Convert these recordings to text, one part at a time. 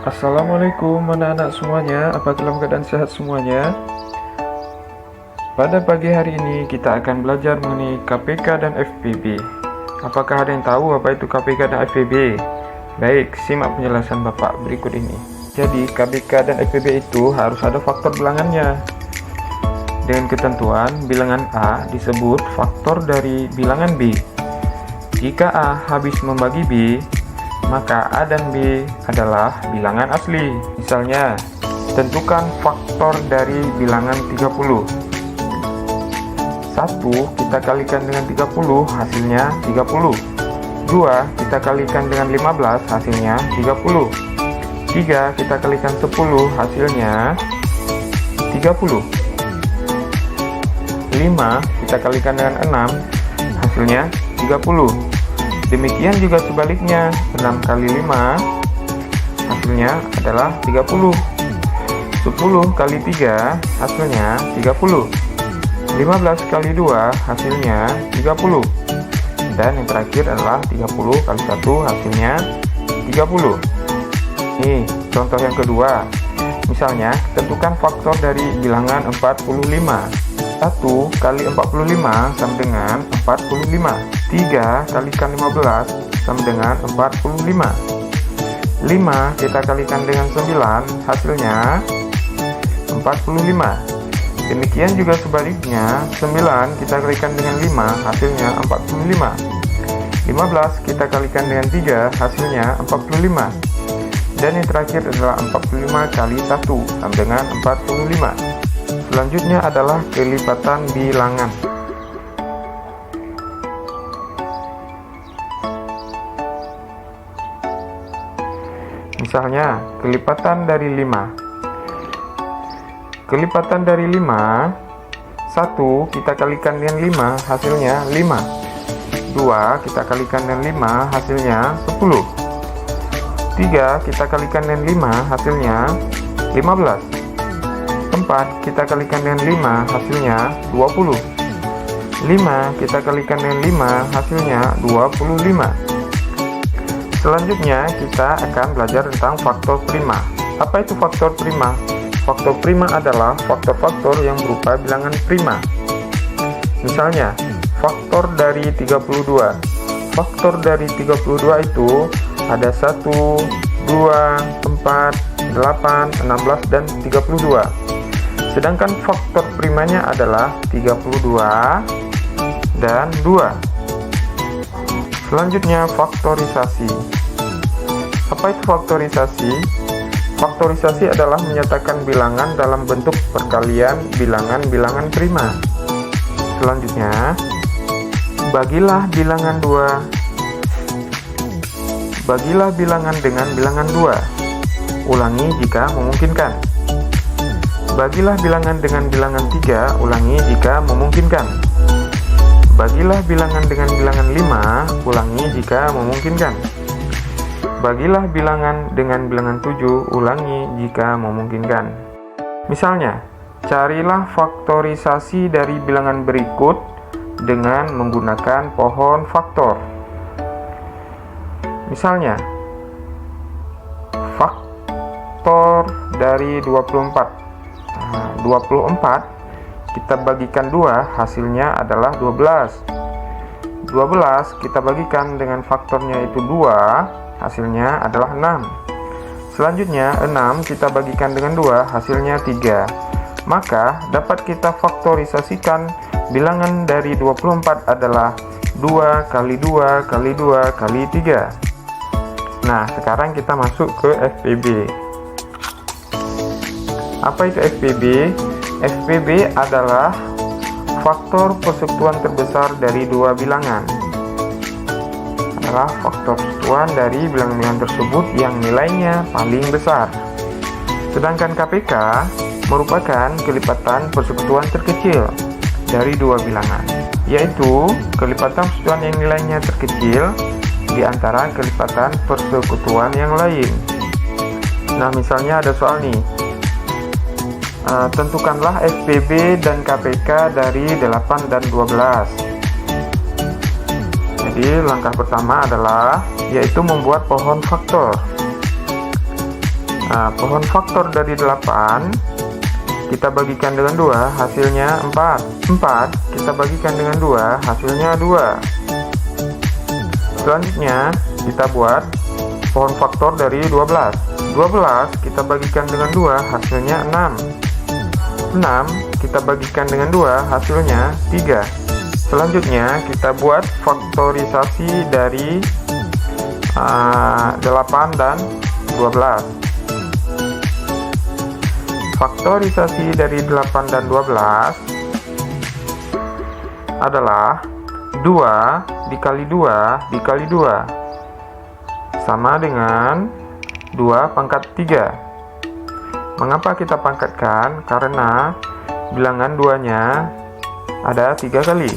Assalamualaikum anak-anak semuanya, apa dalam keadaan sehat semuanya? Pada pagi hari ini kita akan belajar mengenai KPK dan FPB. Apakah ada yang tahu apa itu KPK dan FPB? Baik, simak penjelasan Bapak berikut ini. Jadi KPK dan FPB itu harus ada faktor bilangannya. Dengan ketentuan bilangan A disebut faktor dari bilangan B. Jika A habis membagi B, maka A dan B adalah bilangan asli. Misalnya, tentukan faktor dari bilangan 30. 1 kita kalikan dengan 30, hasilnya 30. 2 kita kalikan dengan 15, hasilnya 30. 3 kita kalikan 10, hasilnya 30. 5 kita kalikan dengan 6, hasilnya 30. Demikian juga sebaliknya, 6 kali 5 hasilnya adalah 30. 10 kali 3 hasilnya 30. 15 kali 2 hasilnya 30. Dan yang terakhir adalah 30 kali 1 hasilnya 30. Nih, contoh yang kedua. Misalnya, tentukan faktor dari bilangan 45. 1 kali 45 sama dengan 45. 3 kalikan 15 sama dengan 45. 5 kita kalikan dengan 9, hasilnya 45. Demikian juga sebaliknya, 9 kita kalikan dengan 5, hasilnya 45. 15 kita kalikan dengan 3, hasilnya 45. Dan yang terakhir adalah 45 kali 1 sama dengan 45. Selanjutnya adalah kelipatan bilangan. Misalnya, kelipatan dari 5. Kelipatan dari 5, 1 kita kalikan dengan 5, hasilnya 5. 2 kita kalikan dengan 5, hasilnya 10. 3 kita kalikan dengan 5, hasilnya 15. 4 kita kalikan dengan 5, hasilnya 20. 5 kita kalikan dengan 5, hasilnya 25. Selanjutnya kita akan belajar tentang faktor prima. Apa itu faktor prima? Faktor prima adalah faktor-faktor yang berupa bilangan prima. Misalnya, faktor dari 32. Faktor dari 32 itu ada 1, 2, 4, 8, 16, dan 32. Sedangkan faktor primanya adalah 32 dan 2. Selanjutnya, faktorisasi. Apa itu faktorisasi? Faktorisasi adalah menyatakan bilangan dalam bentuk perkalian bilangan-bilangan prima. Selanjutnya, bagilah bilangan 2. Bagilah bilangan dengan bilangan 2. Ulangi jika memungkinkan. Bagilah bilangan dengan bilangan 3, ulangi jika memungkinkan. Bagilah bilangan dengan bilangan 5, ulangi jika memungkinkan. Bagilah bilangan dengan bilangan 7, ulangi jika memungkinkan. Misalnya, carilah faktorisasi dari bilangan berikut dengan menggunakan pohon faktor. Misalnya, faktor dari 24. 24 kita bagikan 2, hasilnya adalah 12. 12 kita bagikan dengan faktornya itu 2, hasilnya adalah 6. Selanjutnya 6 kita bagikan dengan 2, hasilnya 3. Maka dapat kita faktorisasikan bilangan dari 24 adalah 2 kali 2 kali 2 kali 3. Nah, sekarang kita masuk ke FPB. Apa itu FPB? FPB adalah faktor persekutuan terbesar dari dua bilangan. Adalah faktor persekutuan dari bilangan-bilangan tersebut yang nilainya paling besar. Sedangkan KPK merupakan kelipatan persekutuan terkecil dari dua bilangan, yaitu kelipatan persekutuan yang nilainya terkecil di antara kelipatan persekutuan yang lain. Nah, misalnya ada soal nih. Tentukanlah FPB dan KPK dari 8 dan 12. Jadi langkah pertama adalah yaitu membuat pohon faktor. Nah, pohon faktor dari 8 kita bagikan dengan 2, hasilnya 4. 4 kita bagikan dengan 2, hasilnya 2. Selanjutnya kita buat pohon faktor dari 12. 12 kita bagikan dengan 2, hasilnya 6. 6 kita bagikan dengan 2, hasilnya 3. Selanjutnya kita buat faktorisasi dari 8 dan 12. Faktorisasi dari 8 dan 12 adalah 2 dikali 2 dikali 2 sama dengan 2 pangkat 3. Mengapa kita pangkatkan? Karena bilangan 2-nya ada 3 kali.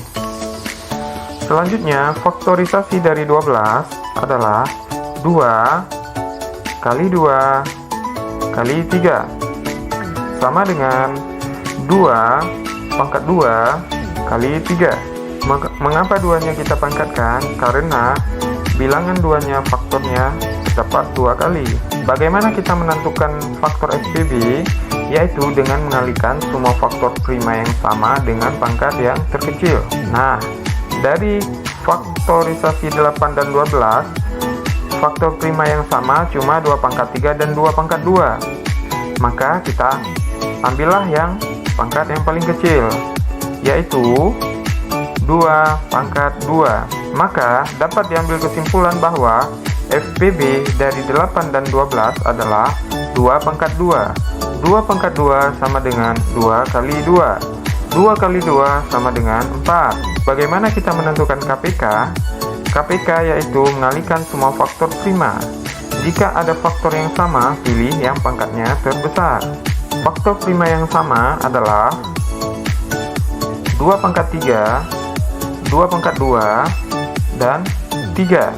Selanjutnya, faktorisasi dari 12 adalah 2 kali 2 kali 3 sama dengan 2 pangkat 2 kali 3. Mengapa 2-nya kita pangkatkan? Karena bilangan 2-nya faktornya terdapat 2 kali. Bagaimana kita menentukan faktor SPB? Yaitu dengan mengalihkan semua faktor prima yang sama dengan pangkat yang terkecil. Nah, dari faktorisasi 8 dan 12, faktor prima yang sama cuma 2 pangkat 3 dan 2 pangkat 2. Maka kita ambillah yang pangkat yang paling kecil, yaitu 2 pangkat 2. Maka dapat diambil kesimpulan bahwa FPB dari 8 dan 12 adalah 2 pangkat 2. 2 pangkat 2 sama dengan 2 kali 2. 2 kali 2 sama dengan 4. Bagaimana kita menentukan KPK? KPK yaitu mengalihkan semua faktor prima. Jika ada faktor yang sama, pilih yang pangkatnya terbesar. Faktor prima yang sama adalah 2 pangkat 3, 2 pangkat 2, dan 3.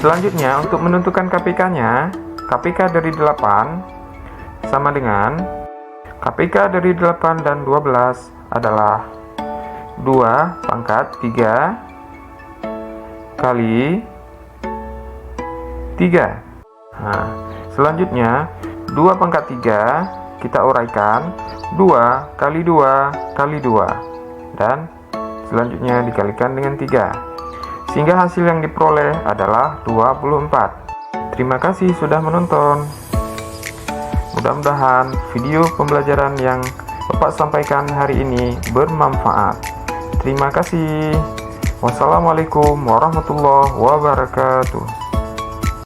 Selanjutnya, untuk menentukan KPK-nya, KPK dari 8 sama dengan KPK dari 8 dan 12 adalah 2 pangkat 3 kali 3. Nah, selanjutnya 2 pangkat 3 kita uraikan 2 kali 2 kali 2 dan selanjutnya dikalikan dengan 3, sehingga hasil yang diperoleh adalah 24. Terima kasih sudah menonton. Mudah-mudahan video pembelajaran yang Bapak sampaikan hari ini bermanfaat. Terima kasih. Wassalamualaikum warahmatullahi wabarakatuh.